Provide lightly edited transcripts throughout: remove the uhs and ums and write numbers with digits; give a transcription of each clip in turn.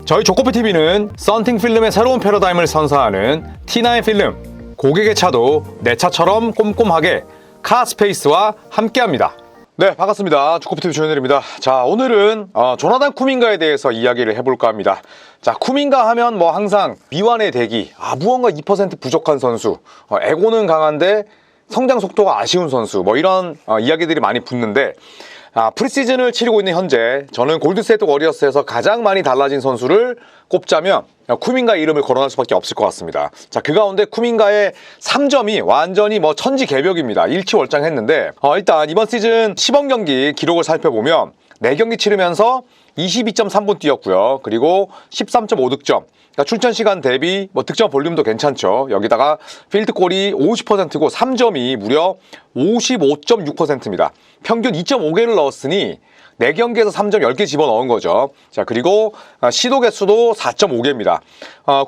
저희 조코피TV는 썬팅 필름의 새로운 패러다임을 선사하는 T9 필름, 고객의 차도 내 차처럼 꼼꼼하게 카스페이스와 함께합니다. 네, 반갑습니다. 조코피TV 조현일입니다. 자, 오늘은 조나단 쿠민가에 대해서 이야기를 해볼까 합니다. 자, 쿠민가 하면 뭐 항상 미완의 대기, 무언가 2% 부족한 선수, 에고는 강한데 성장 속도가 아쉬운 선수, 뭐 이런 이야기들이 많이 붙는데, 프리시즌을 치르고 있는 현재 저는 골든스테이트 워리어스에서 가장 많이 달라진 선수를 꼽자면 쿠민가 이름을 거론할 수밖에 없을 것 같습니다. 자, 그 가운데 쿠민가의 3점이 완전히 뭐 천지개벽입니다. 일치월장했는데 일단 이번 시즌 시범 경기 기록을 살펴보면 4경기 치르면서 22.3분 뛰었고요. 그리고 13.5득점. 그러니까 출전 시간 대비 뭐 득점 볼륨도 괜찮죠. 여기다가 필드골이 50%고 3점이 무려 55.6%입니다. 평균 2.5개를 넣었으니 4경기에서 3점 10개 집어넣은 거죠. 자, 그리고 시도 개수도 4.5개입니다.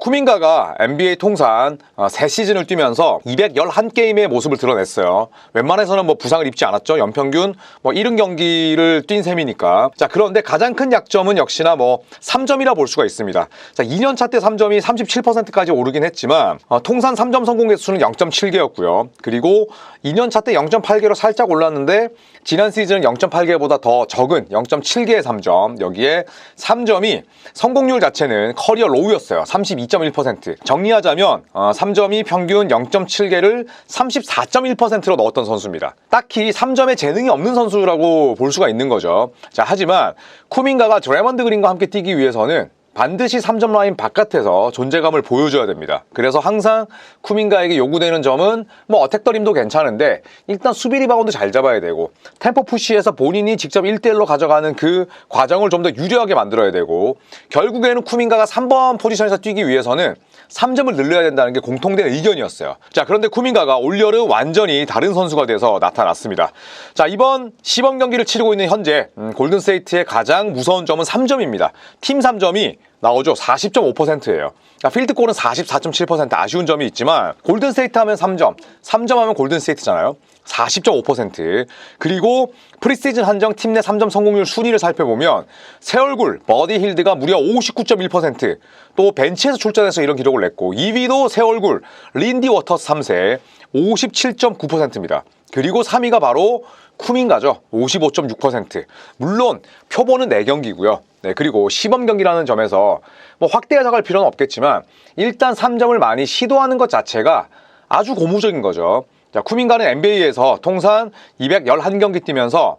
쿠민가가 NBA 통산 3시즌을 뛰면서 211게임의 모습을 드러냈어요. 웬만해서는 뭐 부상을 입지 않았죠. 연평균 뭐 70경기를 뛴 셈이니까. 자, 그런데 가장 큰 약점은 역시나 뭐 3점이라 볼 수가 있습니다. 자, 2년차 때 3점이 37%까지 오르긴 했지만 통산 3점 성공 개수는 0.7개였고요. 그리고 2년차 때 0.8개로 살짝 올랐는데 지난 시즌은 0.8개보다 더 적은 0.7개의 3점, 여기에 3점이 성공률 자체는 커리어 로우였어요. 32.1%. 정리하자면 3점이 평균 0.7개를 34.1%로 넣었던 선수입니다. 딱히 3점에 재능이 없는 선수라고 볼 수가 있는 거죠. 자, 하지만 쿠민가가 드래먼드 그린과 함께 뛰기 위해서는 반드시 3점 라인 바깥에서 존재감을 보여줘야 됩니다. 그래서 항상 쿠민가에게 요구되는 점은 뭐 어택더림도 괜찮은데 일단 수비 리바운드 잘 잡아야 되고 템포 푸시에서 본인이 직접 1대1로 가져가는 그 과정을 좀 더 유리하게 만들어야 되고 결국에는 쿠민가가 3번 포지션에서 뛰기 위해서는 3점을 늘려야 된다는 게 공통된 의견이었어요. 자, 그런데 쿠민가가 올여름 완전히 다른 선수가 돼서 나타났습니다. 자, 이번 시범 경기를 치르고 있는 현재 골든스테이트의 가장 무서운 점은 3점입니다. 팀 3점이 나오죠. 40.5%예요. 필드골은 44.7% 아쉬운 점이 있지만 골든스테이트 하면 3점 하면 골든스테이트잖아요. 40.5%. 그리고 프리시즌 한정 팀 내 3점 성공률 순위를 살펴보면 새얼굴, 버디 힐드가 무려 59.1%, 또 벤치에서 출전해서 이런 기록을 냈고 2위도 새얼굴, 린디 워터스 3세 57.9%입니다. 그리고 3위가 바로 쿠민가죠. 55.6%. 물론 표본은 4경기고요. 네, 그리고 시범 경기라는 점에서 뭐 확대 해석할 필요는 없겠지만 일단 3점을 많이 시도하는 것 자체가 아주 고무적인 거죠. 자, 쿠민가는 NBA에서 통산 211경기 뛰면서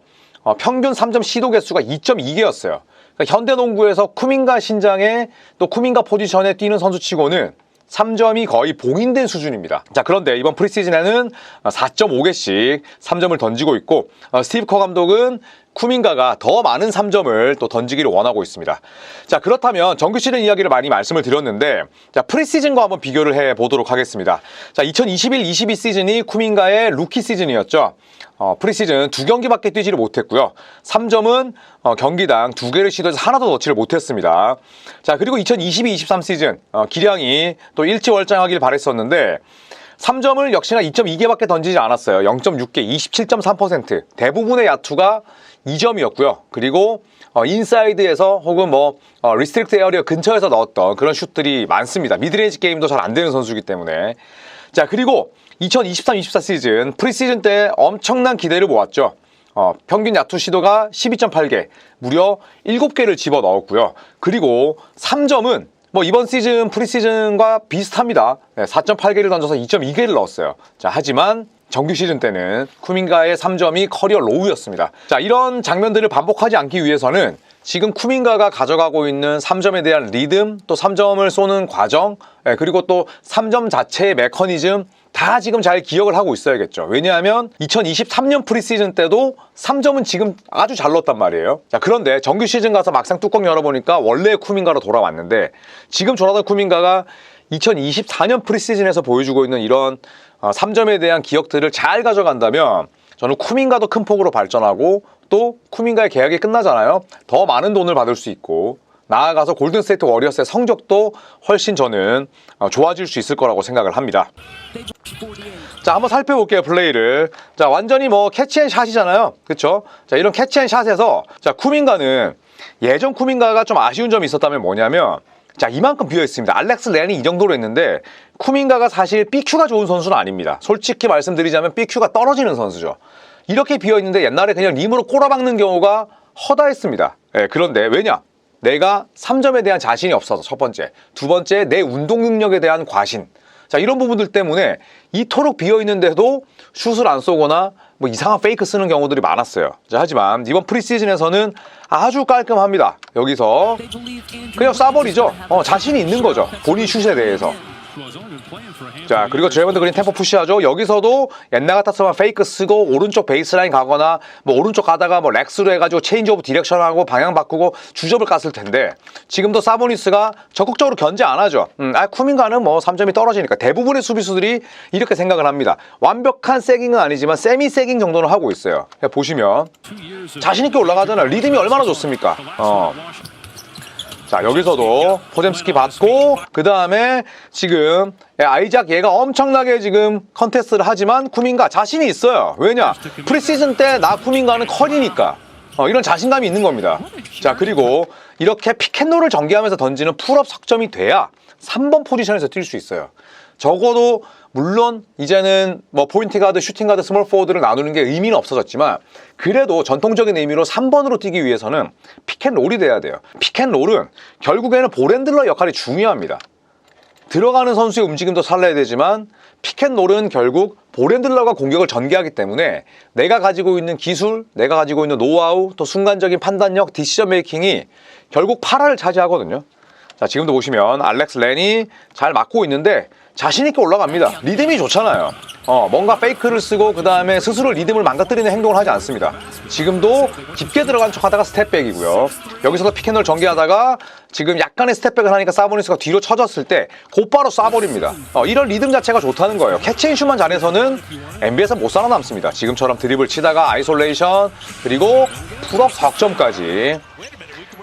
평균 3점 시도 개수가 2.2개였어요. 그러니까 현대농구에서 쿠민가 신장에 또 쿠민가 포지션에 뛰는 선수치고는 3점이 거의 봉인된 수준입니다. 자, 그런데 이번 프리시즌에는 4.5개씩 3점을 던지고 있고 스티브 커 감독은 쿠민가가 더 많은 3점을 또 던지기를 원하고 있습니다. 자, 그렇다면 정규 시즌 이야기를 많이 말씀을 드렸는데 자, 프리시즌과 한번 비교를 해보도록 하겠습니다. 자, 2021-22 시즌이 쿠민가의 루키 시즌이었죠. 프리시즌 2경기밖에 뛰지를 못했고요. 3점은 경기당 2개를 시도해서 하나도 넣지를 못했습니다. 자, 그리고 2022-23 시즌 기량이 또 일치월장하길 바랬었는데 3점을 역시나 2.2개밖에 던지지 않았어요. 0.6개, 27.3%. 대부분의 야투가 2점이었고요. 그리고 인사이드에서 혹은 뭐 리스트릭트 에어리어 근처에서 넣었던 그런 슛들이 많습니다. 미드레인지 게임도 잘 안 되는 선수이기 때문에. 자, 그리고 2023-24 시즌 프리시즌 때 엄청난 기대를 모았죠. 평균 야투 시도가 12.8개, 무려 7개를 집어넣었고요. 그리고 3점은 뭐 이번 시즌 프리시즌과 비슷합니다. 4.8개를 던져서 2.2개를 넣었어요. 자, 하지만 정규 시즌 때는 쿠민가의 3점이 커리어 로우였습니다. 자, 이런 장면들을 반복하지 않기 위해서는 지금 쿠민가가 가져가고 있는 3점에 대한 리듬, 또 3점을 쏘는 과정, 그리고 또 3점 자체의 메커니즘 다 지금 잘 기억을 하고 있어야겠죠. 왜냐하면 2023년 프리시즌 때도 3점은 지금 아주 잘 넣었단 말이에요. 자, 그런데 정규 시즌 가서 막상 뚜껑 열어보니까 원래의 쿠민가로 돌아왔는데 지금 조나단 쿠민가가 2024년 프리시즌에서 보여주고 있는 이런 3점에 대한 기억들을 잘 가져간다면 저는 쿠민가도 큰 폭으로 발전하고 또 쿠민가의 계약이 끝나잖아요. 더 많은 돈을 받을 수 있고 나아가서 골든스테이트 워리어스의 성적도 훨씬 저는 좋아질 수 있을 거라고 생각을 합니다. 자, 한번 살펴볼게요, 플레이를. 자, 완전히 뭐 캐치앤샷이잖아요. 그쵸? 자, 이런 캐치앤샷에서 자, 쿠민가는 예전 쿠민가가 좀 아쉬운 점이 있었다면 뭐냐면 자, 이만큼 비어있습니다. 알렉스 렌이 이 정도로 했는데 쿠민가가 사실 BQ가 좋은 선수는 아닙니다. 솔직히 말씀드리자면 BQ가 떨어지는 선수죠. 이렇게 비어있는데 옛날에 그냥 림으로 꼬라박는 경우가 허다했습니다. 예, 그런데 왜냐? 내가 3점에 대한 자신이 없어서 첫 번째. 두 번째, 내 운동 능력에 대한 과신. 자, 이런 부분들 때문에 이토록 비어있는데도 슛을 안 쏘거나 뭐 이상한 페이크 쓰는 경우들이 많았어요. 자, 하지만 이번 프리시즌에서는 아주 깔끔합니다. 여기서 그냥 쏴버리죠. 자신이 있는 거죠. 본인 슛에 대해서. 자, 그리고 드래먼드 그린 템포 푸시하죠. 여기서도 옛날 같았으면 페이크 쓰고 오른쪽 베이스라인 가거나 뭐 오른쪽 가다가 뭐 렉스로 해가지고 체인지 오브 디렉션 하고 방향 바꾸고 주접을 깠을 텐데 지금도 사보니스가 적극적으로 견제 안 하죠. 쿠민가는 뭐 3점이 떨어지니까 대부분의 수비수들이 이렇게 생각을 합니다. 완벽한 세깅은 아니지만 세미 세깅 정도는 하고 있어요. 보시면 자신있게 올라가잖아요. 리듬이 얼마나 좋습니까? 자, 여기서도 포zemski 받고 그 다음에 지금 아이작 얘가 엄청나게 지금 컨테스트를 하지만 쿠민가 자신이 있어요. 왜냐? 프리시즌 때 나 쿠민가는 컬이니까 이런 자신감이 있는 겁니다. 자, 그리고 이렇게 피켓롤을 전개하면서 던지는 풀업 석점이 돼야 3번 포지션에서 뛸 수 있어요. 적어도 물론 이제는 뭐 포인트 가드, 슈팅 가드, 스몰 포워드를 나누는 게 의미는 없어졌지만 그래도 전통적인 의미로 3번으로 뛰기 위해서는 픽앤롤이 돼야 돼요. 픽앤롤은 결국에는 볼핸들러 역할이 중요합니다. 들어가는 선수의 움직임도 살려야 되지만 픽앤롤은 결국 볼핸들러가 공격을 전개하기 때문에 내가 가지고 있는 기술, 내가 가지고 있는 노하우, 또 순간적인 판단력, 디시전 메이킹이 결국 8화를 차지하거든요. 자, 지금도 보시면 알렉스 렌이 잘 막고 있는데 자신있게 올라갑니다. 리듬이 좋잖아요. 뭔가 페이크를 쓰고 그 다음에 스스로 리듬을 망가뜨리는 행동을 하지 않습니다. 지금도 깊게 들어간 척 하다가 스텝백이고요. 여기서도 피켓롤 전개하다가 지금 약간의 스텝백을 하니까 사보니스가 뒤로 쳐졌을 때 곧바로 쏴버립니다. 이런 리듬 자체가 좋다는 거예요. 캐치앤슛만 잘해서는 NBA에서 못 살아남습니다. 지금처럼 드리블 치다가 아이솔레이션 그리고 풀업 석점까지.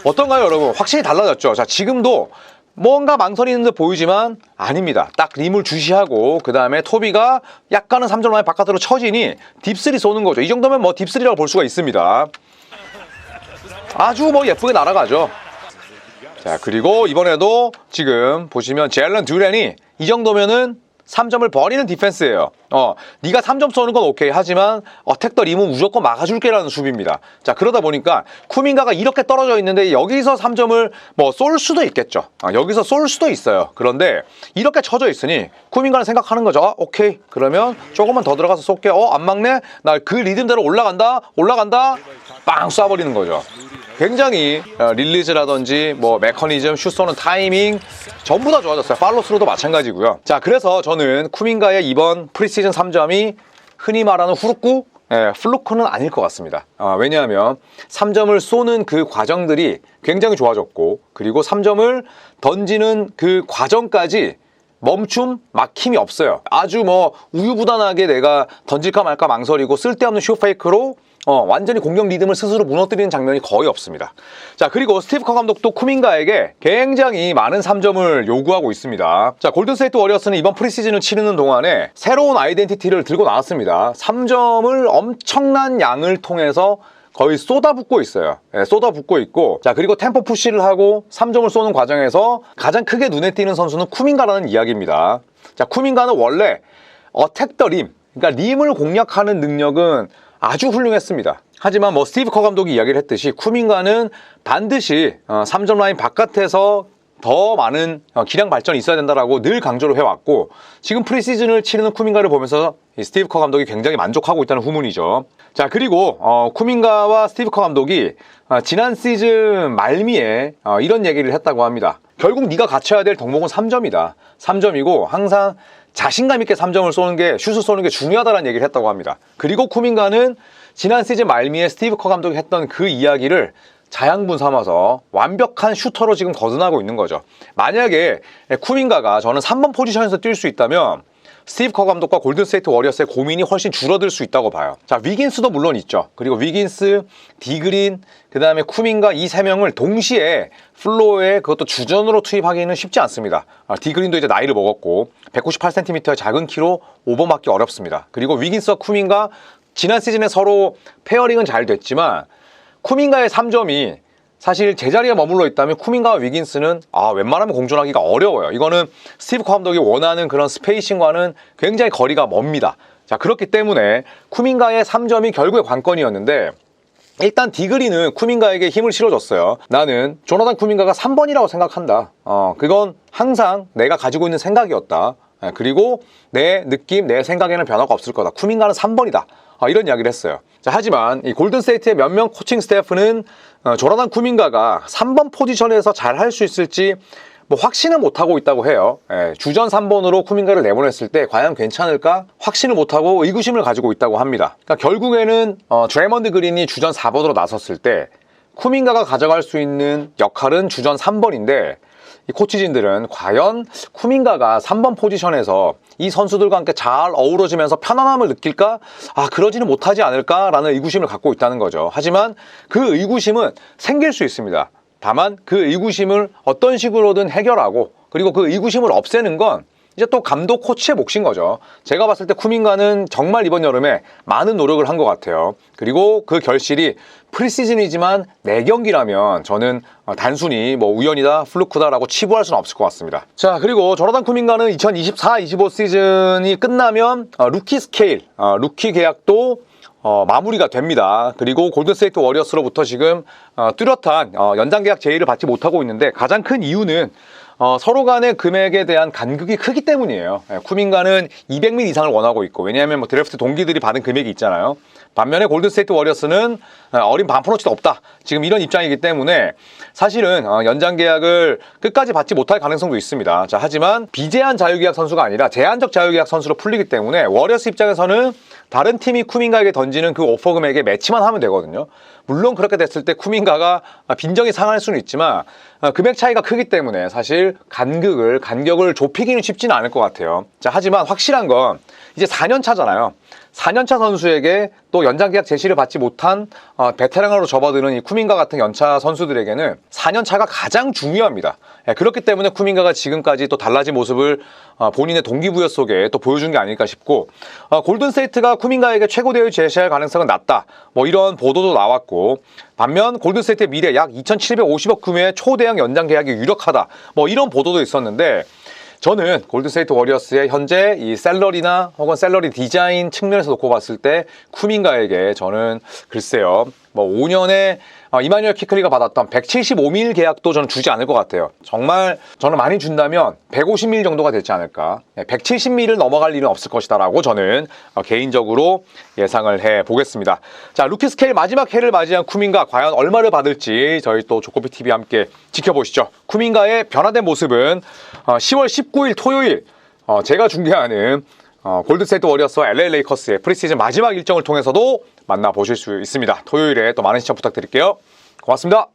어떤가요, 여러분? 확실히 달라졌죠? 자, 지금도 뭔가 망설이는 듯 보이지만 아닙니다. 딱 림을 주시하고 그 다음에 토비가 약간은 3점 라인 바깥으로 쳐지니 딥3 쏘는 거죠. 이 정도면 뭐 딥3라고 볼 수가 있습니다. 아주 뭐 예쁘게 날아가죠. 자, 그리고 이번에도 지금 보시면 제일런 듀렌이 이 정도면은 3점을 버리는 디펜스예요. 네가 3점 쏘는 건 오케이. 하지만 어택 더 림은 무조건 막아줄게라는 수비입니다. 자, 그러다 보니까 쿠민가가 이렇게 떨어져 있는데 여기서 3점을 뭐 쏠 수도 있겠죠. 여기서 쏠 수도 있어요. 그런데 이렇게 쳐져 있으니 쿠민가는 생각하는 거죠. 오케이. 그러면 조금만 더 들어가서 쏠게. 안 막네? 나 그 리듬대로 올라간다. 빵 쏴버리는 거죠. 굉장히 릴리즈라든지 뭐 메커니즘, 슛 쏘는 타이밍 전부 다 좋아졌어요. 팔로스루도 마찬가지고요. 자, 그래서 저는 쿠민가의 이번 프리시즌 3점이 흔히 말하는 후루쿠? 플루크는 아닐 것 같습니다. 왜냐하면 3점을 쏘는 그 과정들이 굉장히 좋아졌고 그리고 3점을 던지는 그 과정까지 멈춤, 막힘이 없어요. 아주 뭐 우유부단하게 내가 던질까 말까 망설이고 쓸데없는 슛페이크로 완전히 공격 리듬을 스스로 무너뜨리는 장면이 거의 없습니다. 자, 그리고 스티브 커 감독도 쿠민가에게 굉장히 많은 3점을 요구하고 있습니다. 자, 골든스테이트 워리어스는 이번 프리시즌을 치르는 동안에 새로운 아이덴티티를 들고 나왔습니다. 3점을 엄청난 양을 통해서 거의 쏟아붓고 있어요. 쏟아붓고 있고, 자, 그리고 템포 푸시를 하고 3점을 쏘는 과정에서 가장 크게 눈에 띄는 선수는 쿠민가라는 이야기입니다. 자, 쿠민가는 원래 어택 더 림, 그러니까 림을 공략하는 능력은 아주 훌륭했습니다. 하지만 뭐 스티브 커 감독이 이야기를 했듯이 쿠민가는 반드시 3점 라인 바깥에서 더 많은 기량 발전이 있어야 된다라고 늘 강조를 해왔고 지금 프리시즌을 치르는 쿠민가를 보면서 이 스티브 커 감독이 굉장히 만족하고 있다는 후문이죠. 자, 그리고 쿠민가와 스티브 커 감독이 지난 시즌 말미에 이런 얘기를 했다고 합니다. 결국 네가 갖춰야 될 덕목은 3점이다. 3점이고 항상 자신감 있게 3점을 쏘는 게, 슛을 쏘는 게 중요하다는 얘기를 했다고 합니다. 그리고 쿠민가는 지난 시즌 말미에 스티브 커 감독이 했던 그 이야기를 자양분 삼아서 완벽한 슈터로 지금 거듭나고 있는 거죠. 만약에 쿠민가가 저는 3번 포지션에서 뛸 수 있다면 스티브 커 감독과 골든스테이트 워리어스의 고민이 훨씬 줄어들 수 있다고 봐요. 자, 위긴스도 물론 있죠. 그리고 위긴스, 디그린, 그 다음에 쿠민가 이 세 명을 동시에 플로어에 그것도 주전으로 투입하기는 쉽지 않습니다. 디그린도 이제 나이를 먹었고 198cm의 작은 키로 5번 맞기 어렵습니다. 그리고 위긴스와 쿠민가 지난 시즌에 서로 페어링은 잘 됐지만 쿠민가의 3점이 사실 제자리에 머물러 있다면 쿠민가와 위긴스는 웬만하면 공존하기가 어려워요. 이거는 스티브 커 감독이 원하는 그런 스페이싱과는 굉장히 거리가 멉니다. 자, 그렇기 때문에 쿠민가의 3점이 결국에 관건이었는데 일단 디그리는 쿠민가에게 힘을 실어줬어요. 나는 조나단 쿠민가가 3번이라고 생각한다. 그건 항상 내가 가지고 있는 생각이었다. 그리고 내 느낌, 내 생각에는 변화가 없을 거다. 쿠민가는 3번이다. 이런 이야기를 했어요. 자, 하지만 이 골든스테이트의 몇몇 코칭 스태프는 조나단 쿠민가가 3번 포지션에서 잘 할 수 있을지 확신은 못하고 있다고 해요. 주전 3번으로 쿠민가를 내보냈을 때 과연 괜찮을까? 확신을 못하고 의구심을 가지고 있다고 합니다. 그러니까 결국에는 드레먼드 그린이 주전 4번으로 나섰을 때 쿠민가가 가져갈 수 있는 역할은 주전 3번인데 이 코치진들은 과연 쿠민가가 3번 포지션에서 이 선수들과 함께 잘 어우러지면서 편안함을 느낄까? 그러지는 못하지 않을까라는 의구심을 갖고 있다는 거죠. 하지만 그 의구심은 생길 수 있습니다. 다만 그 의구심을 어떤 식으로든 해결하고 그리고 그 의구심을 없애는 건 이제 또 감독 코치의 몫인 거죠. 제가 봤을 때 쿠민가는 정말 이번 여름에 많은 노력을 한 것 같아요. 그리고 그 결실이 프리시즌이지만 4경기라면 저는 단순히 우연이다, 플루크다라고 치부할 수는 없을 것 같습니다. 자, 그리고 조나단 쿠민가는 2024-25 시즌이 끝나면 루키 스케일, 루키 계약도 마무리가 됩니다. 그리고 골든스테이트 워리어스로부터 지금 뚜렷한 연장 계약 제의를 받지 못하고 있는데 가장 큰 이유는 서로 간의 금액에 대한 간극이 크기 때문이에요. 쿠민가는 200밀 이상을 원하고 있고, 왜냐하면 드래프트 동기들이 받은 금액이 있잖아요. 반면에 골든스테이트 워리어스는 어린 반프로치도 없다. 지금 이런 입장이기 때문에 사실은 연장 계약을 끝까지 받지 못할 가능성도 있습니다. 자, 하지만 비제한 자유계약 선수가 아니라 제한적 자유계약 선수로 풀리기 때문에 워리어스 입장에서는 다른 팀이 쿠민가에게 던지는 그 오퍼 금액에 매치만 하면 되거든요. 물론 그렇게 됐을 때 쿠민가가 빈정이 상할 수는 있지만 금액 차이가 크기 때문에 사실 간격을 좁히기는 쉽지는 않을 것 같아요. 자, 하지만 확실한 건 이제 4년 차잖아요. 4년차 선수에게 또 연장 계약 제시를 받지 못한 베테랑으로 접어드는 이 쿠민가 같은 연차 선수들에게는 4년차가 가장 중요합니다. 그렇기 때문에 쿠민가가 지금까지 또 달라진 모습을 본인의 동기부여 속에 또 보여준 게 아닐까 싶고, 골든스테이트가 쿠민가에게 최고 대우를 제시할 가능성은 낮다, 이런 보도도 나왔고, 반면 골든스테이트의 미래 약 2,750억 규모의 초대형 연장 계약이 유력하다, 이런 보도도 있었는데, 저는 골든스테이트 워리어스의 현재 이 샐러리나 혹은 샐러리 디자인 측면에서 놓고 봤을 때 쿠민가에게 저는 글쎄요, 5년에 이마뉴엘 키클리가 받았던 175밀 계약도 저는 주지 않을 것 같아요. 정말 저는 많이 준다면 150밀 정도가 되지 않을까. 170밀을 넘어갈 일은 없을 것이다 라고 저는 개인적으로 예상을 해보겠습니다. 자, 루키 스케일 마지막 해를 맞이한 쿠민가 과연 얼마를 받을지 저희 또 조코피TV 함께 지켜보시죠. 쿠민가의 변화된 모습은 10월 19일 토요일 제가 중계하는 골든스테이트 워리어스와 LA 레이커스의 프리시즌 마지막 일정을 통해서도 만나보실 수 있습니다. 토요일에 또 많은 시청 부탁드릴게요. 고맙습니다.